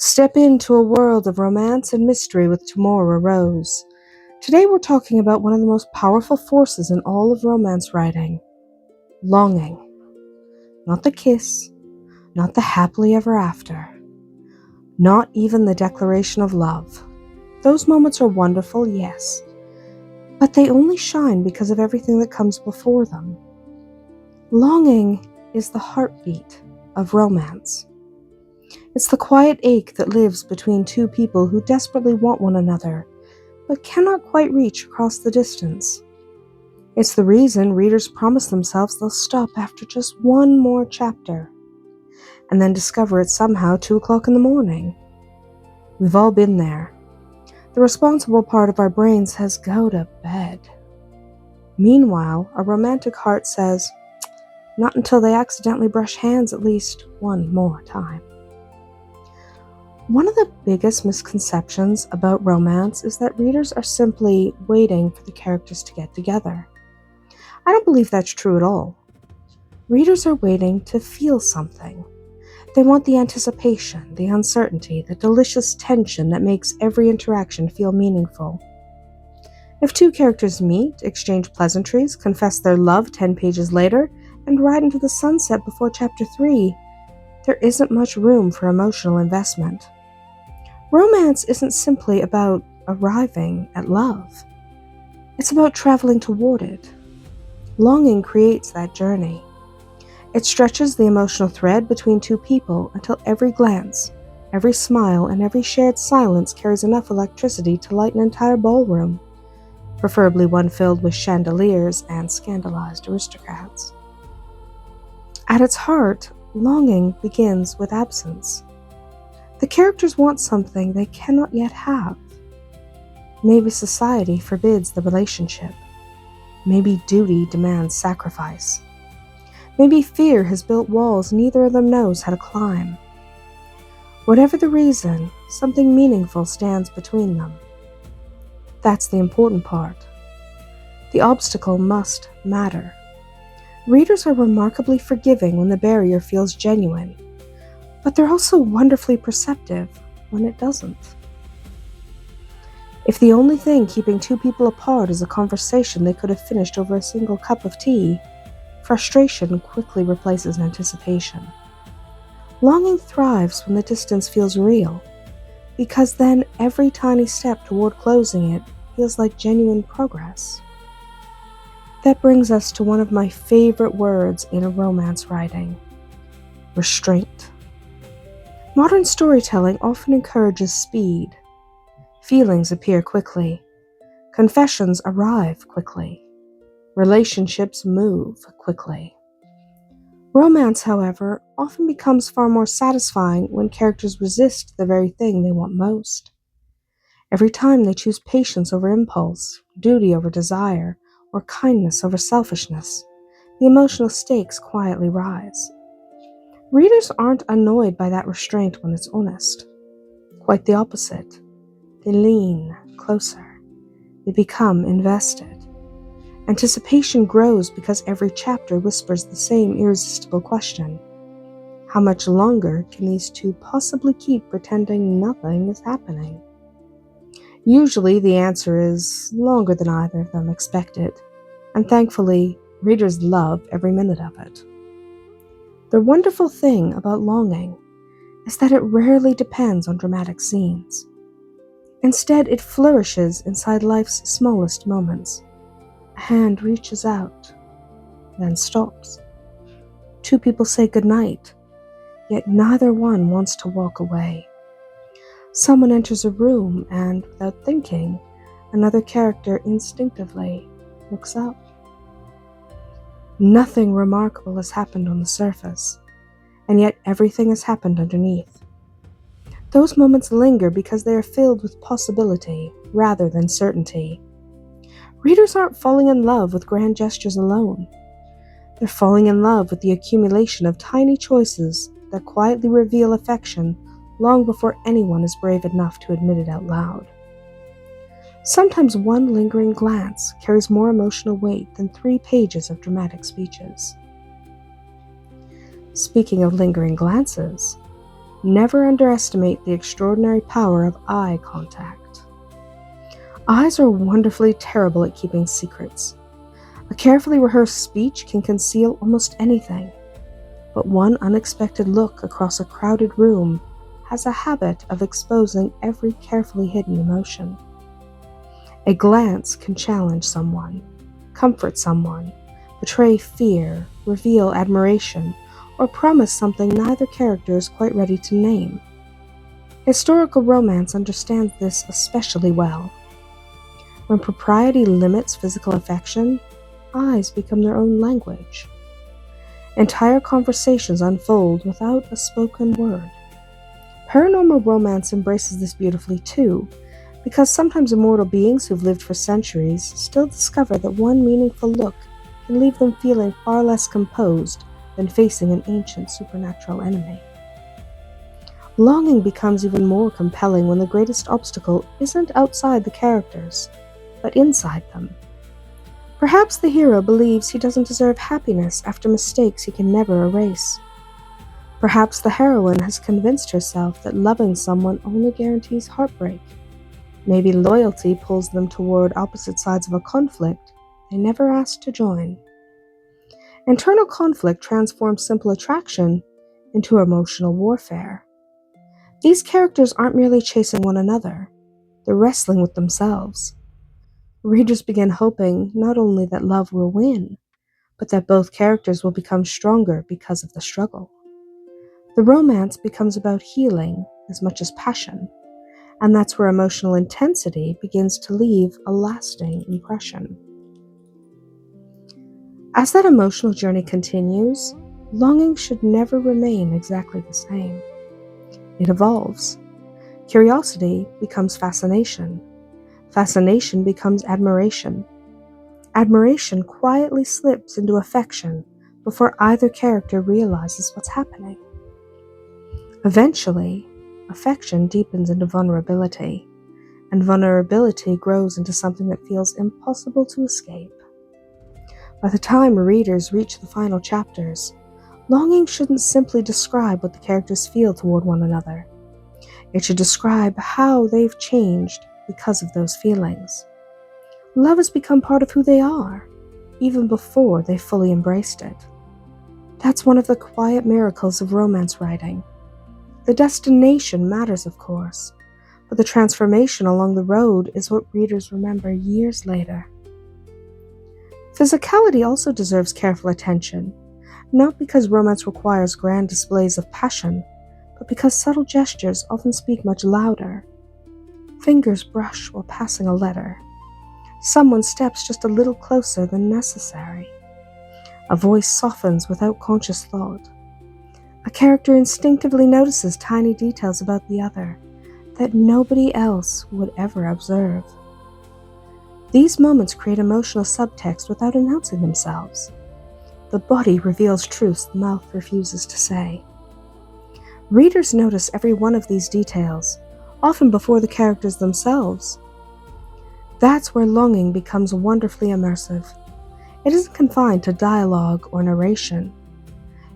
Step into a world of romance and mystery with Tamora Rose. Today we're talking about one of the most powerful forces in all of romance writing: longing. Not the kiss, not the happily ever after, not even the declaration of love. Those moments are wonderful, yes, but they only shine because of everything that comes before them. Longing is the heartbeat of romance. It's the quiet ache that lives between two people who desperately want one another, but cannot quite reach across the distance. It's the reason readers promise themselves they'll stop after just one more chapter, and then discover it somehow 2 o'clock in the morning. We've all been there. The responsible part of our brain says, go to bed. Meanwhile, a romantic heart says, not until they accidentally brush hands at least one more time. One of the biggest misconceptions about romance is that readers are simply waiting for the characters to get together. I don't believe that's true at all. Readers are waiting to feel something. They want the anticipation, the uncertainty, the delicious tension that makes every interaction feel meaningful. If two characters meet, exchange pleasantries, confess their love 10 pages later, and ride into the sunset before chapter 3, there isn't much room for emotional investment. Romance isn't simply about arriving at love. It's about traveling toward it. Longing creates that journey. It stretches the emotional thread between two people until every glance, every smile, and every shared silence carries enough electricity to light an entire ballroom, preferably one filled with chandeliers and scandalized aristocrats. At its heart, longing begins with absence. The characters want something they cannot yet have. Maybe society forbids the relationship. Maybe duty demands sacrifice. Maybe fear has built walls neither of them knows how to climb. Whatever the reason, something meaningful stands between them. That's the important part. The obstacle must matter. Readers are remarkably forgiving when the barrier feels genuine, but they're also wonderfully perceptive when it doesn't. If the only thing keeping two people apart is a conversation they could have finished over a single cup of tea, frustration quickly replaces anticipation. Longing thrives when the distance feels real, because then every tiny step toward closing it feels like genuine progress. That brings us to one of my favorite words in a romance writing: restraint. Modern storytelling often encourages speed. Feelings appear quickly. Confessions arrive quickly. Relationships move quickly. Romance, however, often becomes far more satisfying when characters resist the very thing they want most. Every time they choose patience over impulse, duty over desire, or kindness over selfishness, the emotional stakes quietly rise. Readers aren't annoyed by that restraint when it's honest. Quite the opposite. They lean closer. They become invested. Anticipation grows because every chapter whispers the same irresistible question: how much longer can these two possibly keep pretending nothing is happening? Usually the answer is longer than either of them expected, and thankfully, readers love every minute of it. The wonderful thing about longing is that it rarely depends on dramatic scenes. Instead, it flourishes inside life's smallest moments. A hand reaches out, then stops. Two people say goodnight, yet neither one wants to walk away. Someone enters a room and, without thinking, another character instinctively looks up. Nothing remarkable has happened on the surface, and yet everything has happened underneath. Those moments linger because they are filled with possibility rather than certainty. Readers aren't falling in love with grand gestures alone. They're falling in love with the accumulation of tiny choices that quietly reveal affection long before anyone is brave enough to admit it out loud. Sometimes one lingering glance carries more emotional weight than 3 pages of dramatic speeches. Speaking of lingering glances, Never underestimate the extraordinary power of eye contact. Eyes are wonderfully terrible at keeping secrets. A carefully rehearsed speech can conceal almost anything, but one unexpected look across a crowded room has a habit of exposing every carefully hidden emotion. A glance can challenge someone, comfort someone, betray fear, reveal admiration, or promise something neither character is quite ready to name. Historical romance understands this especially well. When propriety limits physical affection, eyes become their own language. Entire conversations unfold without a spoken word. Paranormal romance embraces this beautifully too, because sometimes immortal beings who've lived for centuries still discover that one meaningful look can leave them feeling far less composed than facing an ancient supernatural enemy. Longing becomes even more compelling when the greatest obstacle isn't outside the characters, but inside them. Perhaps the hero believes he doesn't deserve happiness after mistakes he can never erase. Perhaps the heroine has convinced herself that loving someone only guarantees heartbreak. Maybe loyalty pulls them toward opposite sides of a conflict they never asked to join. Internal conflict transforms simple attraction into emotional warfare. These characters aren't merely chasing one another, they're wrestling with themselves. Readers begin hoping not only that love will win, but that both characters will become stronger because of the struggle. The romance becomes about healing as much as passion, and that's where emotional intensity begins to leave a lasting impression. As that emotional journey continues, longing should never remain exactly the same. It evolves. Curiosity becomes fascination. Fascination becomes admiration. Admiration quietly slips into affection before either character realizes what's happening. Eventually, affection deepens into vulnerability, and vulnerability grows into something that feels impossible to escape. By the time readers reach the final chapters, longing shouldn't simply describe what the characters feel toward one another. It should describe how they've changed because of those feelings. Love has become part of who they are, even before they fully embraced it. That's one of the quiet miracles of romance writing. The destination matters, of course, but the transformation along the road is what readers remember years later. Physicality also deserves careful attention, not because romance requires grand displays of passion, but because subtle gestures often speak much louder. Fingers brush while passing a letter. Someone steps just a little closer than necessary. A voice softens without conscious thought. A character instinctively notices tiny details about the other that nobody else would ever observe. These moments create emotional subtext without announcing themselves. The body reveals truths the mouth refuses to say. Readers notice every one of these details, often before the characters themselves. That's where longing becomes wonderfully immersive. It isn't confined to dialogue or narration.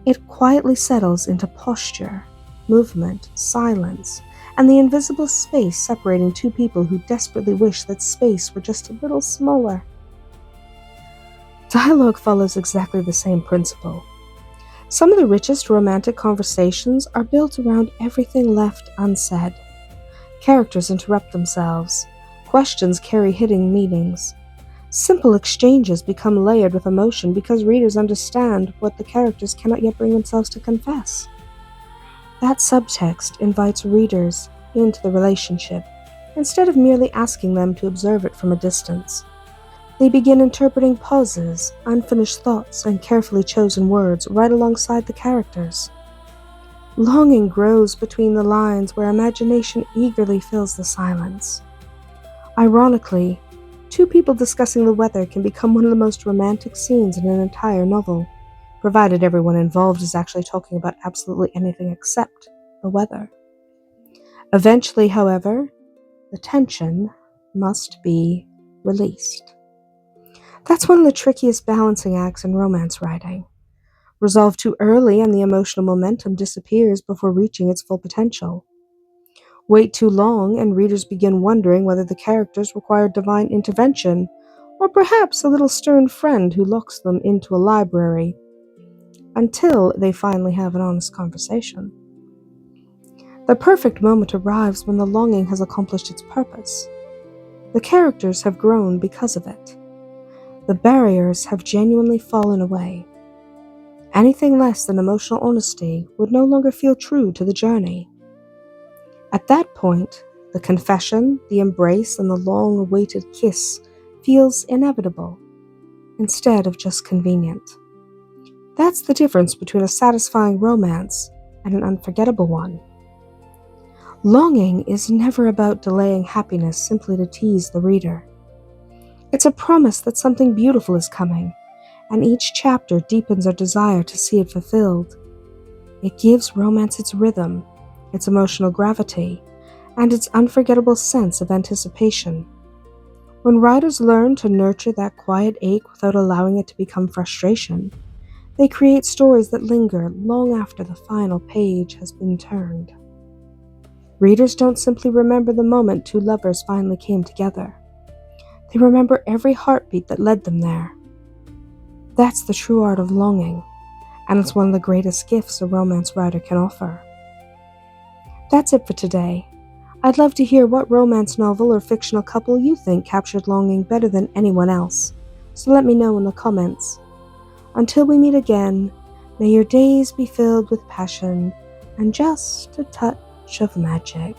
It quietly settles into posture, movement, silence, and the invisible space separating two people who desperately wish that space were just a little smaller. Dialogue follows exactly the same principle. Some of the richest romantic conversations are built around everything left unsaid. Characters interrupt themselves. Questions carry hidden meanings. Simple exchanges become layered with emotion because readers understand what the characters cannot yet bring themselves to confess. That subtext invites readers into the relationship, instead of merely asking them to observe it from a distance. They begin interpreting pauses, unfinished thoughts, and carefully chosen words right alongside the characters. Longing grows between the lines where imagination eagerly fills the silence. Ironically, two people discussing the weather can become one of the most romantic scenes in an entire novel, provided everyone involved is actually talking about absolutely anything except the weather. Eventually, however, the tension must be released. That's one of the trickiest balancing acts in romance writing. Resolved too early and the emotional momentum disappears before reaching its full potential. Wait too long and readers begin wondering whether the characters require divine intervention or perhaps a little stern friend who locks them into a library until they finally have an honest conversation. The perfect moment arrives when the longing has accomplished its purpose. The characters have grown because of it. The barriers have genuinely fallen away. Anything less than emotional honesty would no longer feel true to the journey. At that point, the confession, the embrace, and the long-awaited kiss feels inevitable, instead of just convenient. That's the difference between a satisfying romance and an unforgettable one. Longing is never about delaying happiness simply to tease the reader. It's a promise that something beautiful is coming, and each chapter deepens our desire to see it fulfilled. It gives romance its rhythm, its emotional gravity, and its unforgettable sense of anticipation. When writers learn to nurture that quiet ache without allowing it to become frustration, they create stories that linger long after the final page has been turned. Readers don't simply remember the moment two lovers finally came together. They remember every heartbeat that led them there. That's the true art of longing, and it's one of the greatest gifts a romance writer can offer. That's it for today. I'd love to hear what romance novel or fictional couple you think captured longing better than anyone else, so let me know in the comments. Until we meet again, may your days be filled with passion and just a touch of magic.